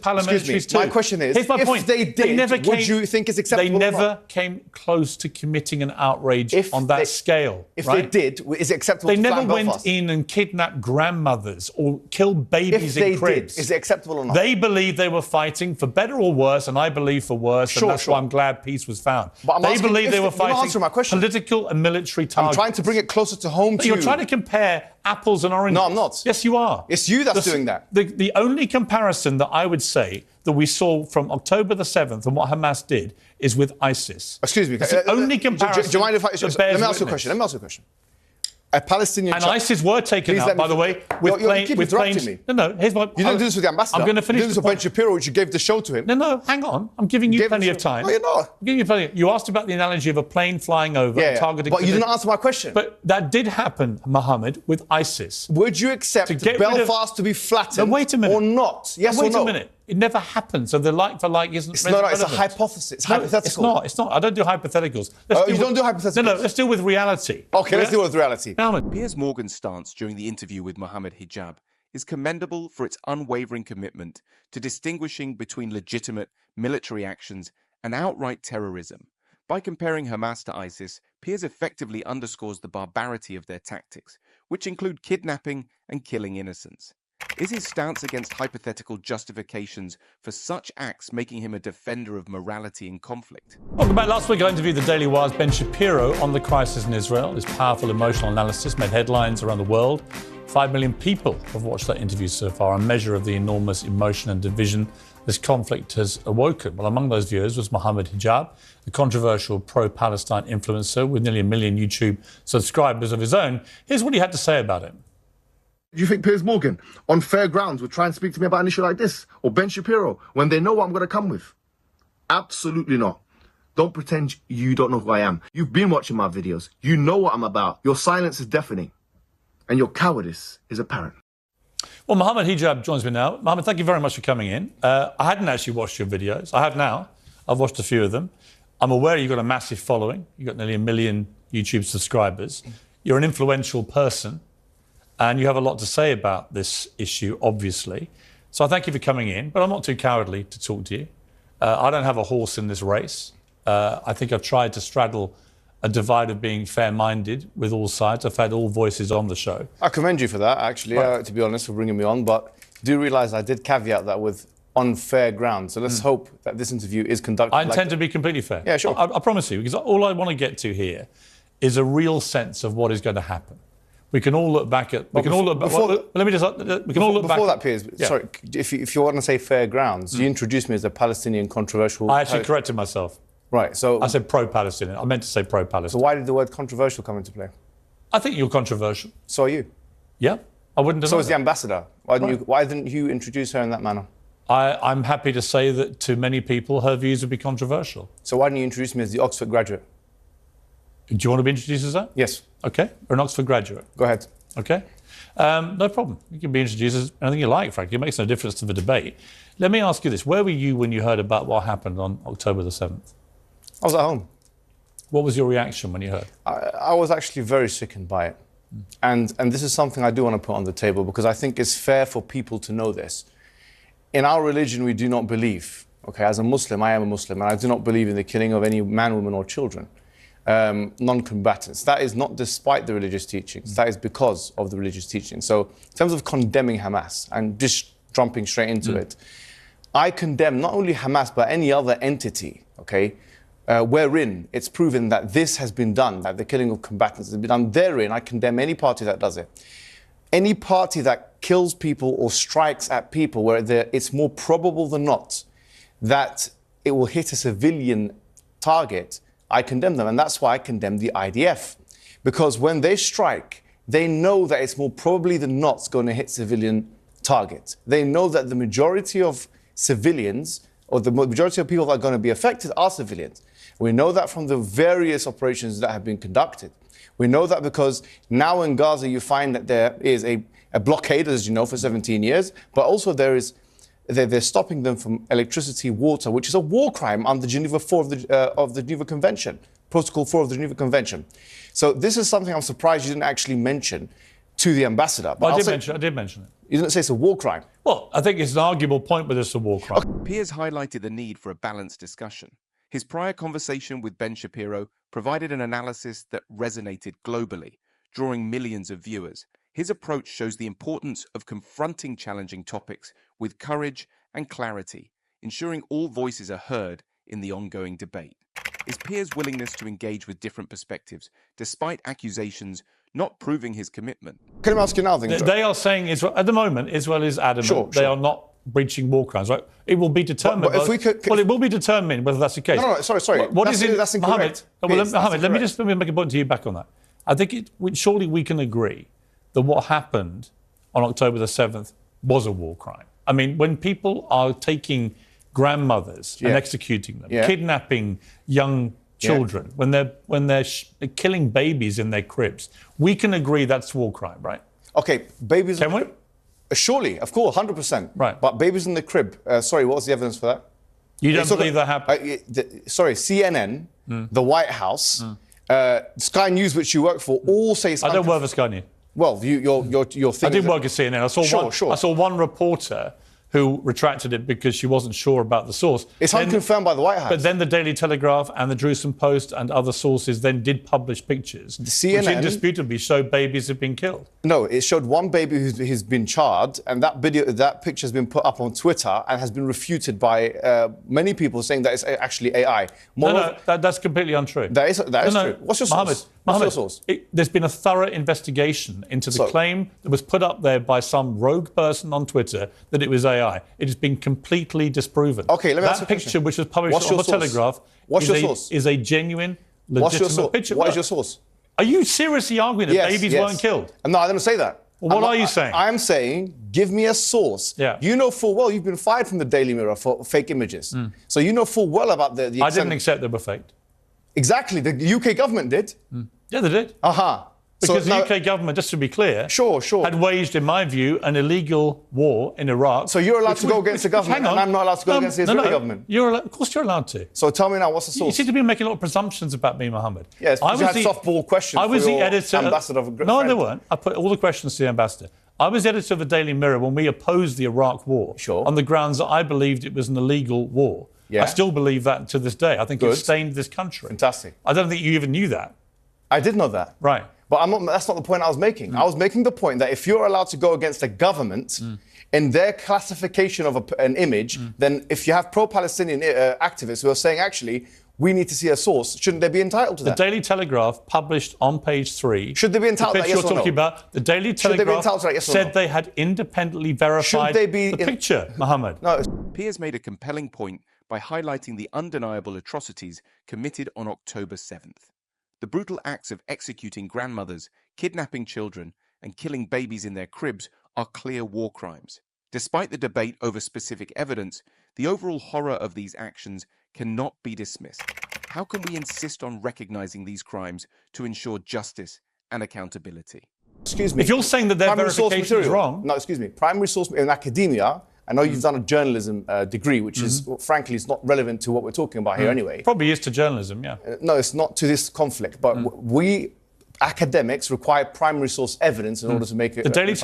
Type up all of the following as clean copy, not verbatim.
paramilitaries too. My question is, here's my point. If they did, would you think it's acceptable? They never came close to committing an outrage on that scale. If they did, is it acceptable they to never fly went Belfast? in and kidnapped grandmothers or killed babies in cribs. Is it acceptable or not? They believe they were fighting for better or worse, and I believe for worse, and that's why I'm glad peace was found. But they believe they were fighting my question. political and military targets. I'm trying to bring it closer to home to you. You're trying to compare apples and oranges. No, I'm not. Yes, you are. It's you that's doing that. The only comparison that I would say that we saw from October the 7th and what Hamas did is with ISIS. Excuse me. It's the only comparison. Do you mind if let me ask you a witness. question. A Palestinian... And ISIS were taken out, by the way, with planes... Me. No, here's my... You didn't do this with the ambassador. I'm going to finish. You did this with Ben Shapiro, which you gave the show to him. No, hang on. I'm giving you plenty of time. No, you're not. I'm giving you plenty. You asked about the analogy of a plane flying over and targeting... But you didn't answer my question. But that did happen, Mohammed, with ISIS. Would you accept Belfast to be flattened or not? Yes or no? Wait a minute. It never happened. So the like for like isn't relevant. It's a hypothesis. It's hypothetical. It's not. I don't do hypotheticals. You don't do hypotheticals? No, let's deal with reality. OK, let's deal with reality. Piers Morgan's stance during the interview with Mohammed Hijab is commendable for its unwavering commitment to distinguishing between legitimate military actions and outright terrorism. By comparing Hamas to ISIS, Piers effectively underscores the barbarity of their tactics, which include kidnapping and killing innocents. Is his stance against hypothetical justifications for such acts making him a defender of morality in conflict? Welcome back. Last week I interviewed the Daily Wire's Ben Shapiro on the crisis in Israel. His powerful emotional analysis made headlines around the world. 5 million people have watched that interview so far, a measure of the enormous emotion and division this conflict has awoken. Well, among those viewers was Mohammed Hijab, the controversial pro-Palestine influencer with nearly 1 million YouTube subscribers of his own. Here's what he had to say about it. Do you think Piers Morgan, on fair grounds, would try and speak to me about an issue like this? Or Ben Shapiro, when they know what I'm going to come with? Absolutely not. Don't pretend you don't know who I am. You've been watching my videos. You know what I'm about. Your silence is deafening. And your cowardice is apparent. Well, Mohammed Hijab joins me now. Mohammed, thank you very much for coming in. I hadn't actually watched your videos. I have now. I've watched a few of them. I'm aware you've got a massive following. You've got nearly 1 million YouTube subscribers. You're an influential person. And you have a lot to say about this issue, obviously. So I thank you for coming in, but I'm not too cowardly to talk to you. I don't have a horse in this race. I think I've tried to straddle a divide of being fair-minded with all sides. I've had all voices on the show. I commend you for that, actually, to be honest, for bringing me on. But do realise I did caveat that with on fair ground. So let's hope that this interview is conducted. I intend to be completely fair. Yeah, sure. I promise you, because all I want to get to here is a real sense of what is going to happen. We can all look back at. We can all look back. Let me just. We can all look back. Before that, Piers. Yeah. Sorry, if you want to say fair grounds, you introduced me as a Palestinian controversial. I actually corrected myself. Right. So I said pro-Palestinian. I meant to say pro-Palestinian. So why did the word controversial come into play? I think you're controversial. So are you. Yeah, I wouldn't deny. So is the ambassador. Why didn't you introduce her in that manner? I'm happy to say that to many people, her views would be controversial. So why didn't you introduce me as the Oxford graduate? Do you want to be introduced as that? Yes. Okay. Or an Oxford graduate. Go ahead. Okay. No problem. You can be introduced as anything you like, frankly. It makes no difference to the debate. Let me ask you this. Where were you when you heard about what happened on October the 7th? I was at home. What was your reaction when you heard? I was actually very sickened by it. And this is something I do want to put on the table because I think it's fair for people to know this. In our religion, we do not believe, okay, as a Muslim, I am a Muslim, and I do not believe in the killing of any man, woman or children. Non-combatants. That is not despite the religious teachings. That is because of the religious teachings. So in terms of condemning Hamas and just jumping straight into it, I condemn not only Hamas but any other entity, okay, wherein it's proven that this has been done, that the killing of combatants has been done. Therein, I condemn any party that does it. Any party that kills people or strikes at people where it's more probable than not that it will hit a civilian target, I condemn them, and that's why I condemn the IDF. Because when they strike, they know that it's more probably than not going to hit civilian targets. They know that the majority of civilians, or the majority of people that are going to be affected are civilians. We know that from the various operations that have been conducted. We know that because now in Gaza you find that there is a blockade, as you know, for 17 years, but also they're stopping them from electricity, water, which is a war crime under Geneva 4 of the Geneva Convention, Protocol 4 of the Geneva Convention. So this is something I'm surprised you didn't actually mention to the ambassador. But I did mention it. You didn't say it's a war crime. Well, I think it's an arguable point, but it's a war crime. Okay. Piers highlighted the need for a balanced discussion. His prior conversation with Ben Shapiro provided an analysis that resonated globally, drawing millions of viewers. His approach shows the importance of confronting challenging topics with courage and clarity, ensuring all voices are heard in the ongoing debate. Is Piers' willingness to engage with different perspectives, despite accusations, not proving his commitment? Can I ask you now, then? They are saying Israel, at the moment, Israel is adamant they are not breaching war crimes, right? It will be determined. But if we could, well, it will be determined whether that's the case. No, sorry. That's incorrect. Mohammed, let me just make a point to you back on that. I think surely we can agree that what happened on October the 7th was a war crime. I mean, when people are taking grandmothers and executing them, kidnapping young children, when they're killing babies in their cribs, we can agree that's war crime, right? Okay, babies. Can we? Surely, of course, 100%. Right. But babies in the crib. Sorry, what was the evidence for that? You don't believe that happened? Sorry, CNN, the White House, Sky News, which you work for, all say. I don't work for Sky News. Well, your thing. I did work at CNN. I saw one reporter who retracted it because she wasn't sure about the source. It's unconfirmed by the White House. But then the Daily Telegraph and the Jerusalem Post and other sources then did publish pictures, which indisputably showed babies have been killed. No, it showed one baby who's been charred, and that picture has been put up on Twitter and has been refuted by many people saying that it's actually AI. That's completely untrue. That is true. What's your source? Mohammed, there's been a thorough investigation into the claim that was put up there by some rogue person on Twitter that it was AI. It has been completely disproven. Okay, let me ask you a question. That picture, which was published on the Telegraph, is a genuine, legitimate picture. What is your source? Are you seriously arguing that babies weren't killed? No, I didn't say that. Well, what are you saying? I'm saying, give me a source. Yeah. You know full well you've been fired from the Daily Mirror for fake images. So you know full well about the I didn't accept they were faked. Exactly. The UK government did. Yeah, they did. Because the UK government, just to be clear, had waged, in my view, an illegal war in Iraq. So you're allowed to go against the government, and I'm not allowed to go against the Israeli government? Of course you're allowed to. So tell me now, what's the source? You seem to be making a lot of presumptions about me, Mohammed. Yes, I had softball questions I was for the your editor. ambassador of a No, they weren't. I put all the questions to the ambassador. I was editor of the Daily Mirror when we opposed the Iraq war on the grounds that I believed it was an illegal war. I still believe that to this day. I think it stained this country. Fantastic. I don't think you even knew that. I did know that. Right. But that's not the point I was making. I was making the point that if you're allowed to go against the government in their classification of an image, then if you have pro-Palestinian activists who are saying, actually, we need to see a source, shouldn't they be entitled to that? The Daily Telegraph published on page 3. Should they be entitled to that, yes or no? About, the Daily Telegraph said they had independently verified the picture, Mohammed. No. Piers made a compelling point by highlighting the undeniable atrocities committed on October 7th. The brutal acts of executing grandmothers, kidnapping children, and killing babies in their cribs are clear war crimes. Despite the debate over specific evidence, the overall horror of these actions cannot be dismissed. How can we insist on recognizing these crimes to ensure justice and accountability? Excuse me. If you're saying that their verification is wrong... No, excuse me. Primary source in academia, I know you've done a journalism degree, which is, frankly, is not relevant to what we're talking about here anyway. Probably is to journalism, yeah. No, it's not to this conflict. But we academics require primary source evidence in order to make it. The Daily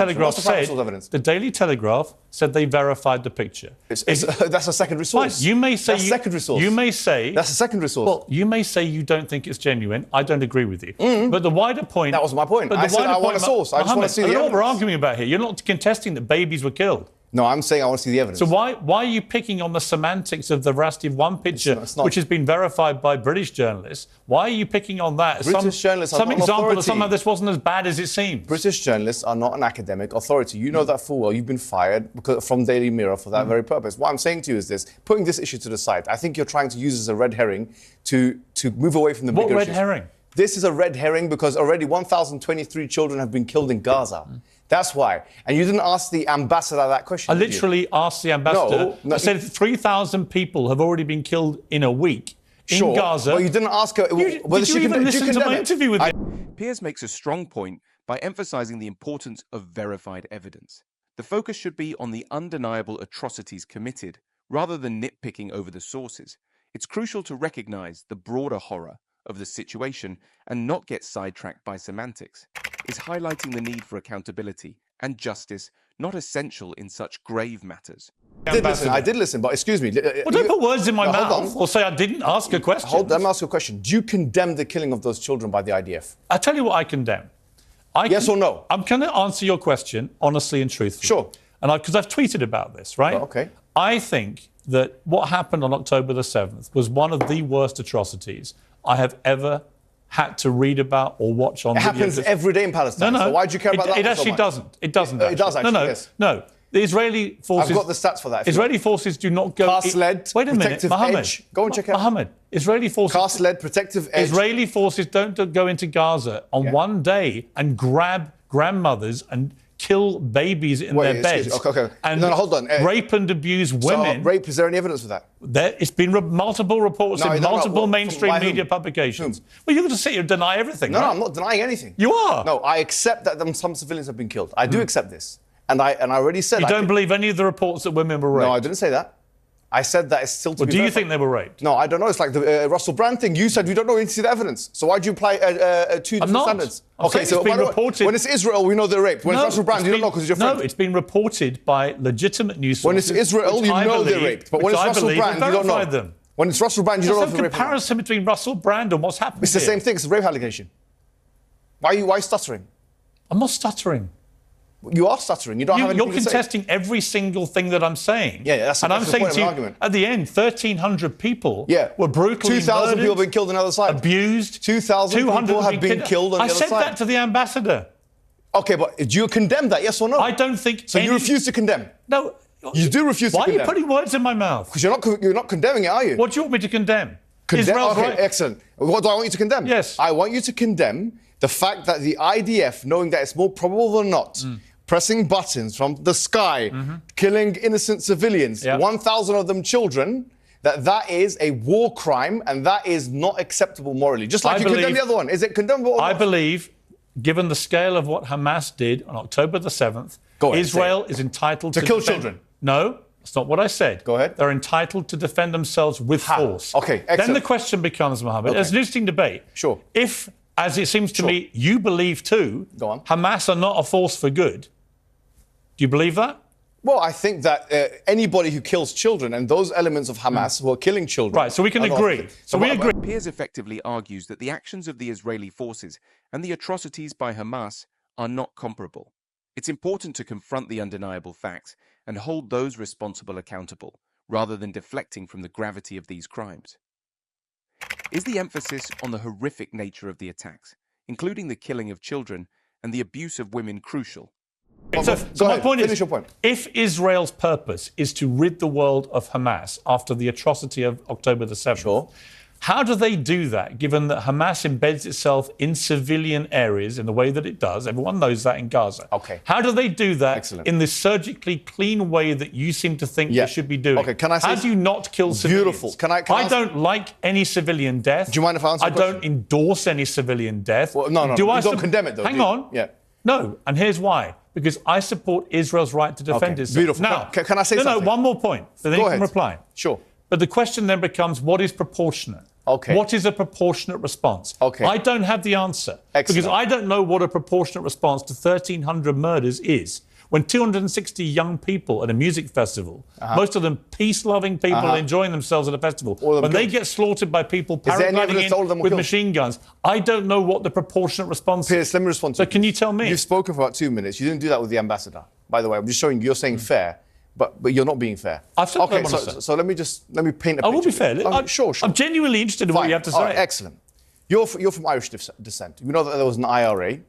Telegraph said they verified the picture. That's a secondary source. Fine. You may say that's secondary source. You may say that's a secondary source. Well, you may say you don't think it's genuine. I don't agree with you. But the wider point. That was my point. I said I want a source. I just want to see the evidence. What we're arguing about here. You're not contesting that babies were killed. No, I'm saying I want to see the evidence. So why are you picking on the semantics of the veracity of one picture, which has been verified by British journalists? Why are you picking on that? British journalists are not an example authority. of somehow this wasn't as bad as it seems. British journalists are not an academic authority. You know that full well. You've been fired from Daily Mirror for that very purpose. What I'm saying to you is this: putting this issue to the side, I think you're trying to use it as a red herring to move away from the bigger issues. What red herring? This is a red herring because already 1,023 children have been killed in Gaza. That's why. And you didn't ask the ambassador that question. I literally asked the ambassador. No, I said 3,000 people have already been killed in a week in Gaza. But you didn't ask her whether she even listen to my interview with me. Piers makes a strong point by emphasizing the importance of verified evidence. The focus should be on the undeniable atrocities committed, rather than nitpicking over the sources. It's crucial to recognize the broader horror of the situation and not get sidetracked by semantics? Is highlighting the need for accountability and justice not essential in such grave matters? I did listen, but excuse me. Well, don't put words in my mouth or say I didn't ask a question. Let me ask you a question. Do you condemn the killing of those children by the IDF? I tell you what I condemn. Yes or no? I'm going to answer your question honestly and truthfully. Sure. And because I've tweeted about this, right? Oh, okay. I think that what happened on October the 7th was one of the worst atrocities I have ever had to read about or watch on video. It happens every day in Palestine. No. So why do you care about that? It actually so much? doesn't. It doesn't. It does actually. No. Yes. No. The Israeli forces. I've got the stats for that. Israeli forces do not go. Cast-led, Wait a minute, protective Mohammed. edge. Go and check it out. Mohammed. Israeli forces. Cast-led, protective edge. Israeli forces don't go into Gaza on one day and grab grandmothers and kill babies in their beds. Okay. And hold on. Rape and abuse women. So, rape, is there any evidence for that? It's been multiple reports in multiple mainstream media publications. Well, you're going to sit here and deny everything, No, right? no, I'm not denying anything. You are. No, I accept that some civilians have been killed. I do accept this. And I already said... You don't believe any of the reports that women were raped? No, I didn't say that. I said that it's still to be do you verified. think they were raped? No, I don't know. It's like the Russell Brand thing. You said you don't know. You didn't see the evidence. So why do you apply two different standards? Okay, so it's been reported. When it's Israel, we know they're raped. When it's Russell Brand, you don't know because you're friend. No, it's been reported by legitimate news sources. When it's Israel, you know they're raped. But when it's Russell Brand, you don't know. Them. When it's Russell Brand, you don't know if they're raped. There's no comparison between Russell Brand and what's happened. It's the same thing. It's a rape allegation. Why are you stuttering? I'm not stuttering. You are stuttering. You don't have anything You're to say. contesting every single thing that I'm saying. Yeah, that's and I'm the saying point to of you, an argument. at the end, 1,300 people were brutally 2,000 murdered, people have been killed on the other side. Abused. 2,000 people have been killed on the other side. I said that to the ambassador. Okay, but do you condemn that, yes or no? I don't think... So you refuse to condemn? No. You do refuse to condemn? Why are you putting words in my mouth? Because you're not condemning it, are you? What do you want me to condemn? Israel's right. Excellent. What do I want you to condemn? Yes. I want you to condemn the fact that the IDF, knowing that it's more probable than not, pressing buttons from the sky, killing innocent civilians, 1,000 of them children, that is a war crime and that is not acceptable morally. Just like you condemn the other one. Is it condemnable or not? I believe, given the scale of what Hamas did on October the 7th, Israel is entitled to kill children. No, that's not what I said. Go ahead. They're entitled to defend themselves with force. Okay, excellent. Then the question becomes, Mohammed, it's an interesting debate. Sure. If, as it seems to me, you believe too, Hamas are not a force for good, do you believe that? Well, I think that anybody who kills children and those elements of Hamas who are killing children... Right, so we can agree. So we agree. Piers effectively argues that the actions of the Israeli forces and the atrocities by Hamas are not comparable. It's important to confront the undeniable facts and hold those responsible accountable, rather than deflecting from the gravity of these crimes. Is the emphasis on the horrific nature of the attacks, including the killing of children and the abuse of women, crucial? So my point Finish is, your point. if Israel's purpose is to rid the world of Hamas after the atrocity of October the 7th, how do they do that, given that Hamas embeds itself in civilian areas in the way that it does? Everyone knows that in Gaza. Okay. How do they do that in the surgically clean way that you seem to think they should be doing? Okay, can I say... How do you not kill civilians? Beautiful. I don't like any civilian death. Do you mind if I answer the question? I don't endorse any civilian death. Well, no. You don't condemn it, though, Hang on. Yeah. No, and here's why. Because I support Israel's right to defend itself. Beautiful. Now, can I say something? No, one more point. Then you can reply. Sure. But the question then becomes, what is proportionate? Okay. What is a proportionate response? Okay. I don't have the answer. Excellent. Because I don't know what a proportionate response to 1,300 murders is. When 260 young people at a music festival, most of them peace-loving people enjoying themselves at a festival, when they get slaughtered by people paragliding in with machine guns, I don't know what the proportionate response is. Piers, let me respond to you. So can you tell me? You've spoken for about 2 minutes. You didn't do that with the ambassador. By the way, I'm just showing you're saying fair, but you're not being fair. I've said okay, so let me paint a picture. I will be fair. Sure. I'm genuinely interested in what you have to say. All right, excellent. You're from Irish descent. You know that there was an IRA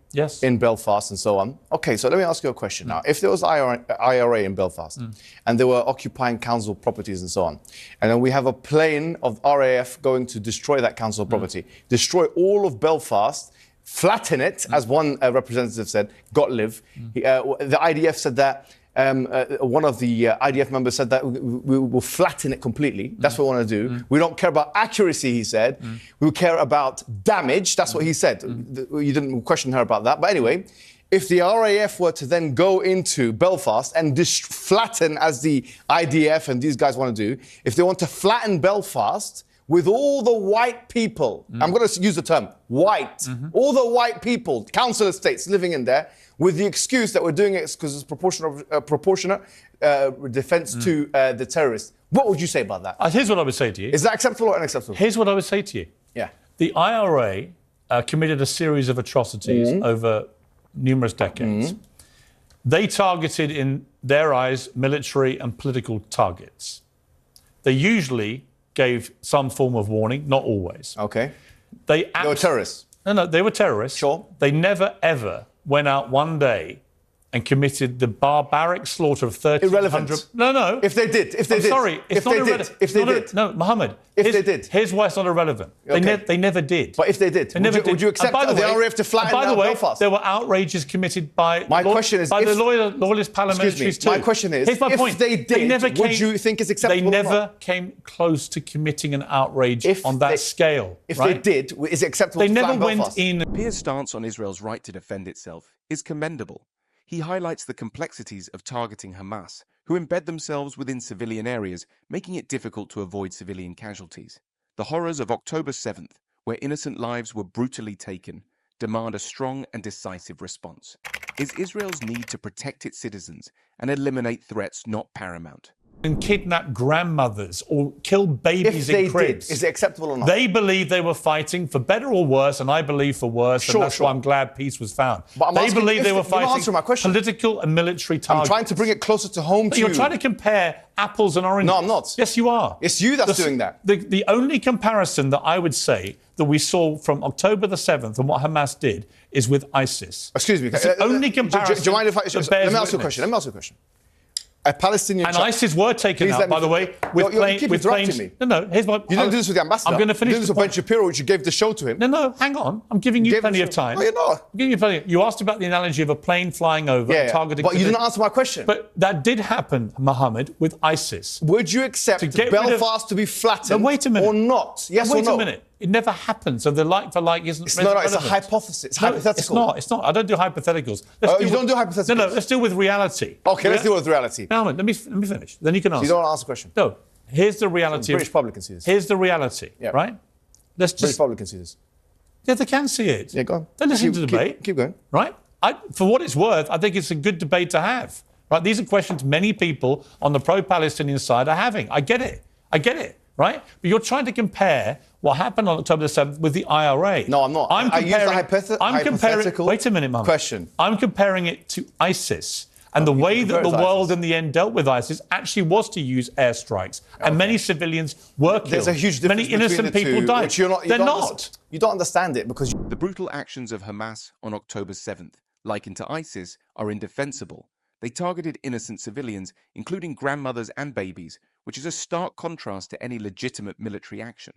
in Belfast and so on. Okay, so let me ask you a question now. If there was IRA in Belfast and they were occupying council properties and so on, and then we have a plane of RAF going to destroy that council property, destroy all of Belfast, flatten it, as one representative said, Gottlieb. The IDF said that. One of the IDF members said that we will flatten it completely. That's what we want to do. We don't care about accuracy, he said. We care about damage. That's what he said. You didn't question her about that. But anyway, if the RAF were to then go into Belfast and flatten, as the IDF and these guys want to do, if they want to flatten Belfast, with all the white people, I'm going to use the term white, all the white people, council estates living in there, with the excuse that we're doing it because it's proportionate defense to the terrorists. What would you say about that? Here's what I would say to you. Is that acceptable or unacceptable? Here's what I would say to you. Yeah. The IRA committed a series of atrocities over numerous decades. They targeted, in their eyes, military and political targets. They usually gave some form of warning, not always. Okay. They were terrorists. No, they were terrorists. Sure. They never, ever went out one day and committed the barbaric slaughter of 1,300... Irrelevant. No. If they did. Sorry, it's not irrelevant. If they did. No, Mohammed. They did. Here's why it's not irrelevant. Okay. They never did. But if they did, would you accept the RAF to flatten down Belfast? There were outrages committed by the loyalist parliamentaries too. My question is, here's my point. If they did, would you think it's acceptable? They never came close to committing an outrage on that scale. If they did, is it acceptable to flatten Belfast? They never went in. Piers' stance on Israel's right to defend itself is commendable. He highlights the complexities of targeting Hamas, who embed themselves within civilian areas, making it difficult to avoid civilian casualties. The horrors of October 7th, where innocent lives were brutally taken, demand a strong and decisive response. Is Israel's need to protect its citizens and eliminate threats not paramount? And kidnap grandmothers or kill babies in cribs. Did, is it acceptable or not? They believe they were fighting for better or worse, and I believe for worse, and that's why I'm glad peace was found. They believe they were fighting political and military targets. I'm trying to bring it closer to home to you. You're trying to compare apples and oranges. No, I'm not. Yes, you are. It's you that's doing that. The only comparison that I would say that we saw from October the 7th and what Hamas did is with ISIS. Excuse me. It's the only comparison. Do you mind if I... Let me ask you a question. A Palestinian... And ISIS were taken out, by the way, with planes... Me. No, here's my... You didn't do this with the ambassador. I'm going to finish. You did this with Ben Shapiro, which you gave the show to him. No, hang on. I'm giving you plenty of time. No, you're not. I'm giving you plenty. You asked about the analogy of a plane flying over and targeting... But you didn't answer my question. But that did happen, Mohammed, with ISIS. Would you accept Belfast to be flattened or not? Yes or no? Wait a minute. It never happened. So the like for like isn't relevant. It's a hypothesis. It's hypothetical. It's not. I don't do hypotheticals. You don't do hypotheticals? No, let's deal with reality. Okay, let's deal with reality. Mohammed, let me finish. Then you can answer. So you don't answer the question? No. Here's the reality. The British public can see this. Here's the reality, right? British public can see this. Yeah, they can see it. Yeah, go on. They listen to the debate. Keep going. Right? For what it's worth, I think it's a good debate to have. Right? These are questions many people on the pro-Palestinian side are having. I get it. Right? But you're trying to compare what happened on October the 7th with the IRA. No, I'm not. I used a hypothetical wait a minute, Mohammed. question. I'm comparing it to ISIS. And the way that the world in the end dealt with ISIS actually was to use airstrikes. And many civilians were killed. There's a huge difference many innocent people died. They're not. You don't understand it because... The brutal actions of Hamas on October 7th, likened to ISIS, are indefensible. They targeted innocent civilians, including grandmothers and babies, which is a stark contrast to any legitimate military action.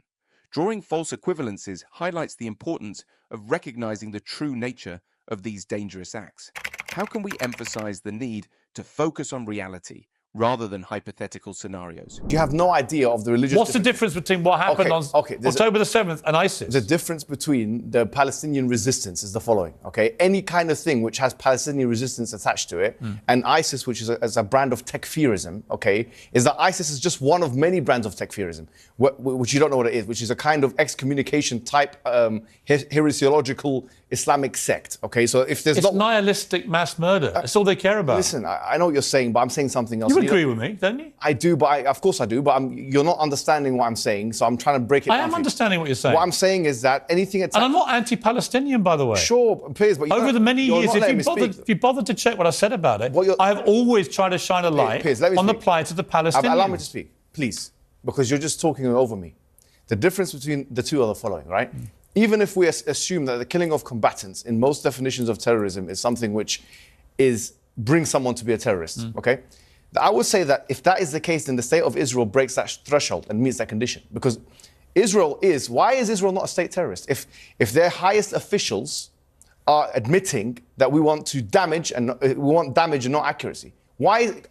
Drawing false equivalences highlights the importance of recognizing the true nature of these dangerous acts. How can we emphasize the need to focus on reality rather than hypothetical scenarios? You have no idea of the religious... What's the difference between what happened on October the 7th and ISIS? The difference between the Palestinian resistance is the following, okay? Any kind of thing which has Palestinian resistance attached to it, and ISIS, which is a brand of takfirism, okay, is that ISIS is just one of many brands of takfirism, which you don't know what it is, which is a kind of excommunication type heresiological Islamic sect, okay? So if there's it's nihilistic mass murder. That's all they care about. Listen, I know what you're saying, but I'm saying something else. You agree with me, don't you? I do, but of course I do, but you're not understanding what I'm saying, so I'm trying to break it down. I am understanding what you're saying. What I'm saying is that anything... And I'm not anti-Palestinian, by the way. Sure, please, but... Over the many years, if you bothered to check what I said about it, I have always tried to shine a light on the plight of the Palestinians. Allow me to speak, please, because you're just talking over me. The difference between the two are the following, right? Even if we assume that the killing of combatants in most definitions of terrorism is something which brings someone to be a terrorist, okay? I would say that if that is the case, then the state of Israel breaks that threshold and meets that condition. Because why is Israel not a state terrorist? If their highest officials are admitting that we want damage and not accuracy.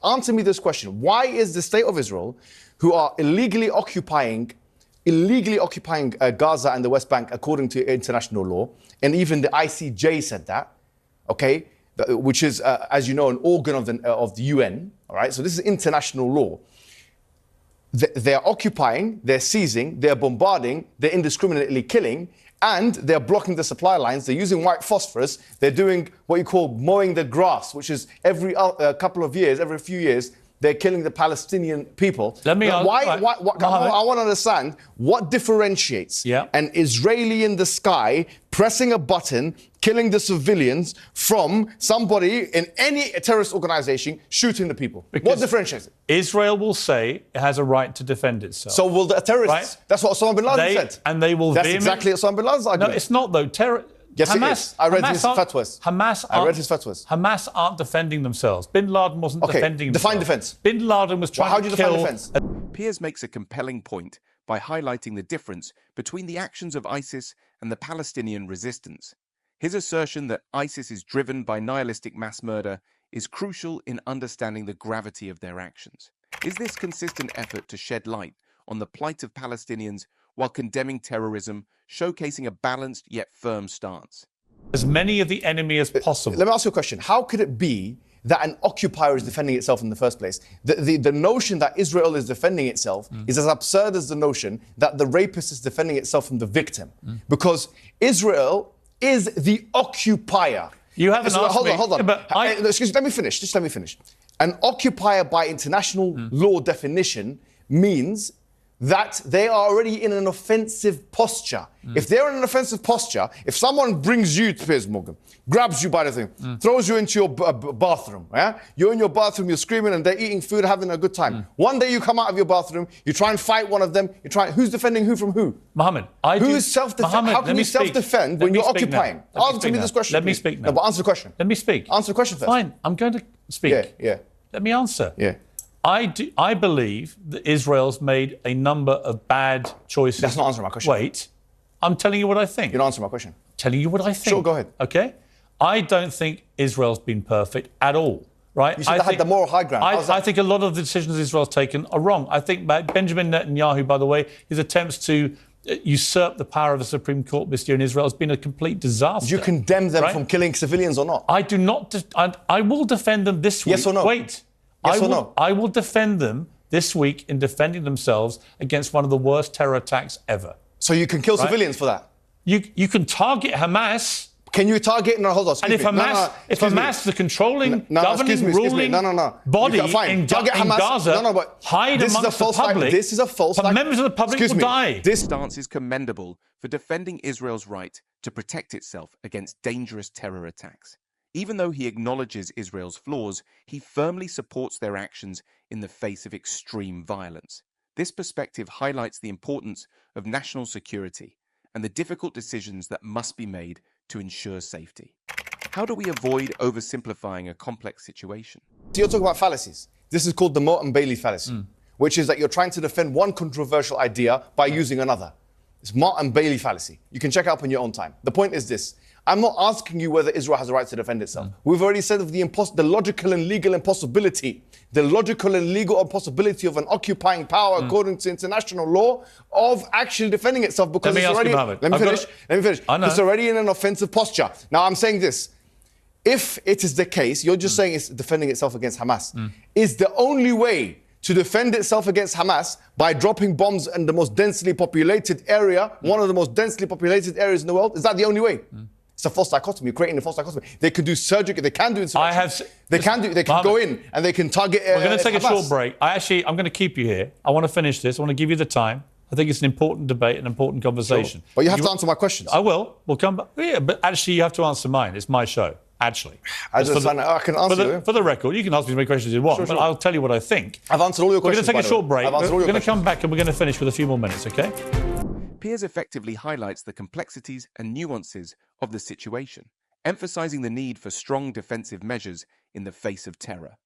Answer me this question. Why is the state of Israel, who are illegally occupying Gaza and the West Bank according to international law, and even the ICJ said that, okay, which is, as you know, an organ of the UN, all right? So this is international law. They're occupying, they're seizing, they're bombarding, they're indiscriminately killing, and they're blocking the supply lines. They're using white phosphorus. They're doing what you call mowing the grass, which is every couple of years, every few years, they're killing the Palestinian people. Let me ask, I want to understand what differentiates an Israeli in the sky pressing a button, killing the civilians, from somebody in any terrorist organization shooting the people. Because what differentiates it? Israel will say it has a right to defend itself. So will the terrorists? Right? That's what Osama bin Laden said. And they will. That's exactly Osama bin Laden's argument. No, it's not though. Yes, Hamas, it is. I read his fatwas. Hamas aren't defending themselves. Bin Laden wasn't defending himself. Define defense. Bin Laden was trying to kill... How do you define defense? Piers makes a compelling point by highlighting the difference between the actions of ISIS and the Palestinian resistance. His assertion that ISIS is driven by nihilistic mass murder is crucial in understanding the gravity of their actions. Is this consistent effort to shed light on the plight of Palestinians while condemning terrorism, showcasing a balanced yet firm stance? As many of the enemy as possible. Let me ask you a question. How could it be that an occupier is defending itself in the first place? The notion that Israel is defending itself is as absurd as the notion that the rapist is defending itself from the victim. Because Israel is the occupier. You haven't asked me. Hold on. Excuse me, let me finish. Just let me finish. An occupier by international law definition means that they are already in an offensive posture. If they're in an offensive posture, if someone brings you to Piers Morgan, grabs you by the thing, throws you into your bathroom, you're in your bathroom, you're screaming and they're eating food, having a good time. One day you come out of your bathroom, you try and fight one of them, who's defending who from who? Mohammed, how can you self-defend when you're occupying? Answer me this question. Let me speak now. No, but answer the question. Let me speak. Answer the question first. Fine, I'm going to speak. Yeah. Let me answer. Yeah. I believe that Israel's made a number of bad choices. That's not answering my question. Wait, I'm telling you what I think. You're not answering my question. Telling you what I think. Sure, go ahead. Okay? I don't think Israel's been perfect at all, right? You said they had the moral high ground. I think a lot of the decisions Israel's taken are wrong. I think Benjamin Netanyahu, by the way, his attempts to usurp the power of the Supreme Court this year in Israel has been a complete disaster. Do you condemn them from killing civilians or not? I do not. I will defend them this week. Yes or no? Wait. Yes or no? I will defend them this week in defending themselves against one of the worst terror attacks ever. So you can kill civilians for that? You can target Hamas. Can you target? No, hold on. And if Hamas, the controlling, governing, ruling body in Gaza, hide amongst the public, this is a false. Members of the public will die. This stance is commendable for defending Israel's right to protect itself against dangerous terror attacks. Even though he acknowledges Israel's flaws, he firmly supports their actions in the face of extreme violence. This perspective highlights the importance of national security and the difficult decisions that must be made to ensure safety. How do we avoid oversimplifying a complex situation? So you're talking about fallacies. This is called the Moat and Bailey fallacy, which is that you're trying to defend one controversial idea by using another. It's Moat and Bailey fallacy. You can check it up on your own time. The point is this. I'm not asking you whether Israel has a right to defend itself. We've already said of the logical and legal impossibility. The logical and legal impossibility of an occupying power, according to international law, of actually defending itself because it's already... Let me finish. It's already in an offensive posture. Now, I'm saying this. If it is the case, you're just saying it's defending itself against Hamas. Is the only way to defend itself against Hamas by dropping bombs in the most densely populated area, one of the most densely populated areas in the world? Is that the only way? It's a false dichotomy. You're creating a false dichotomy. They can do surgery. They can do insurrection. They can go in and they can target. We're going to take a short break. I'm going to keep you here. I want to finish this. I want to give you the time. I think it's an important debate, an important conversation. Sure. But you have to answer my questions. I will. We'll come back. Yeah, but actually, you have to answer mine. It's my show. Actually, I can answer you. For the record, you can ask me as many questions as you want, but I'll tell you what I think. I've answered all your questions. We're going to take a short break. We're going to come back and we're going to finish with a few more minutes, okay? Piers effectively highlights the complexities and nuances of the situation, emphasizing the need for strong defensive measures in the face of terror.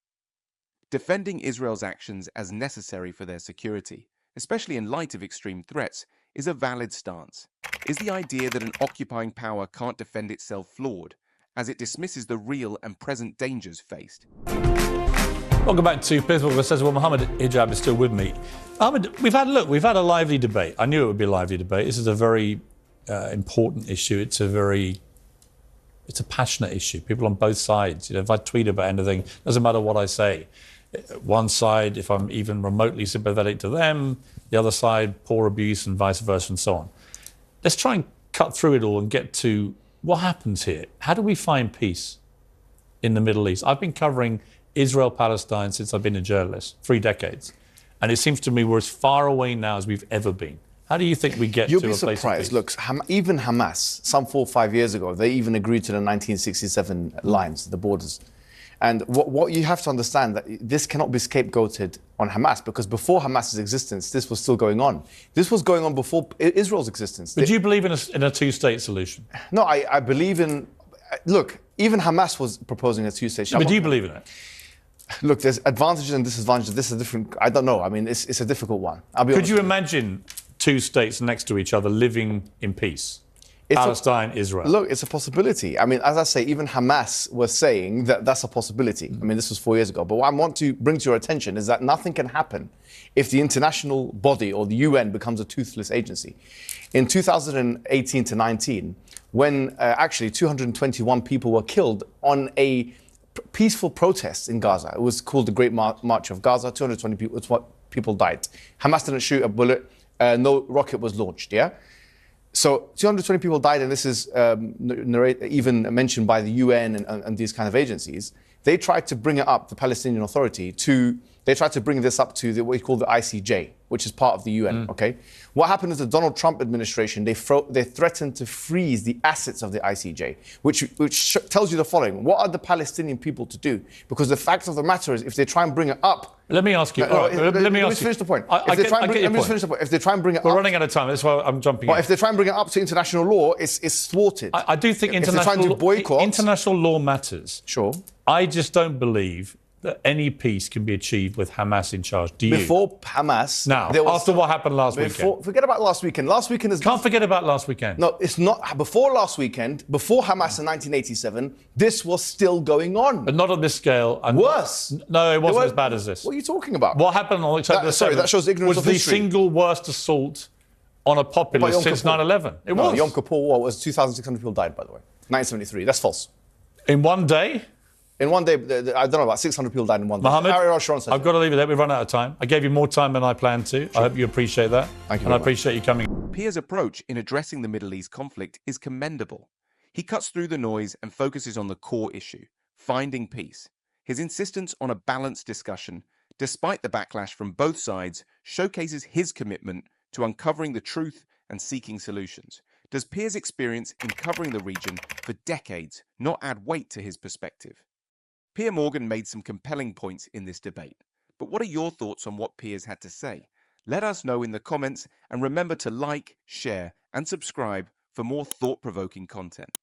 Defending Israel's actions as necessary for their security, especially in light of extreme threats, is a valid stance. Is the idea that an occupying power can't defend itself flawed, as it dismisses the real and present dangers faced? Welcome back to Piers Morgan Says. Well, Mohammed Hijab is still with me. Mohammed, we've had a lively debate. I knew it would be a lively debate. This is a very important issue. It's a passionate issue. People on both sides. If I tweet about anything, doesn't matter what I say. One side, if I'm even remotely sympathetic to them, the other side, poor abuse and vice versa and so on. Let's try and cut through it all and get to what happens here. How do we find peace in the Middle East? I've been covering Israel-Palestine since I've been a journalist, 3 decades. And it seems to me we're as far away now as we've ever been. How do you think we get to a place of peace? You'll be surprised. Look, even Hamas, some 4 or 5 years ago, they even agreed to the 1967 lines, the borders. And what you have to understand, that this cannot be scapegoated on Hamas, because before Hamas's existence, this was still going on. This was going on before Israel's existence. But do you believe in a two-state solution? No, I believe in... Look, even Hamas was proposing a two-state solution. But do you believe in it? Look, there's advantages and disadvantages. This is a different... I don't know. I mean, it's a difficult one. Could you imagine 2 states next to each other living in peace? Palestine, Israel. Look, it's a possibility. I mean, as I say, even Hamas was saying that that's a possibility. I mean, this was 4 years ago. But what I want to bring to your attention is that nothing can happen if the international body or the UN becomes a toothless agency. In 2018 to 19, when actually 221 people were killed on a peaceful protest in Gaza. It was called the Great March of Gaza. 220 people died. Hamas didn't shoot a bullet. No rocket was launched, yeah? So 220 people died, and this is even mentioned by the UN and these kind of agencies. They tried to bring it up, the Palestinian Authority, they tried to bring this up to what we call the ICJ, which is part of the UN, okay? What happened is the Donald Trump administration, they threatened to freeze the assets of the ICJ, which tells you the following. What are the Palestinian people to do? Because the fact of the matter is, if they try and bring it up... Let me ask you... let me finish the point. Let me finish the point. If they try and bring it up... We're running out of time, that's why I'm jumping in. But if they try and bring it up to international law, it's thwarted. I do think international law matters. Sure. I just don't believe that any peace can be achieved with Hamas in charge. Do you? Before Hamas... Now, after what happened last weekend. Forget about last weekend. Last weekend is... Can't forget about last weekend. No, it's not. Before last weekend, before Hamas in 1987, this was still going on. But not on this scale. And worse. No, it wasn't as bad as this. What are you talking about? What happened on October 7th that shows ignorance was of the history. single worst assault on a populace since 9/11. It was. Yom Kippur War was 2,600 people died, by the way. 1973. That's false. In one day? In one day, I don't know, about 600 people died in one day. Mohammed, I've got to leave it there. We've run out of time. I gave you more time than I planned to. Sure. I hope you appreciate that. Thank you. And I appreciate you coming. Piers' approach in addressing the Middle East conflict is commendable. He cuts through the noise and focuses on the core issue, finding peace. His insistence on a balanced discussion, despite the backlash from both sides, showcases his commitment to uncovering the truth and seeking solutions. Does Piers' experience in covering the region for decades not add weight to his perspective? Piers Morgan made some compelling points in this debate. But what are your thoughts on what Piers had to say? Let us know in the comments, and remember to like, share, and subscribe for more thought-provoking content.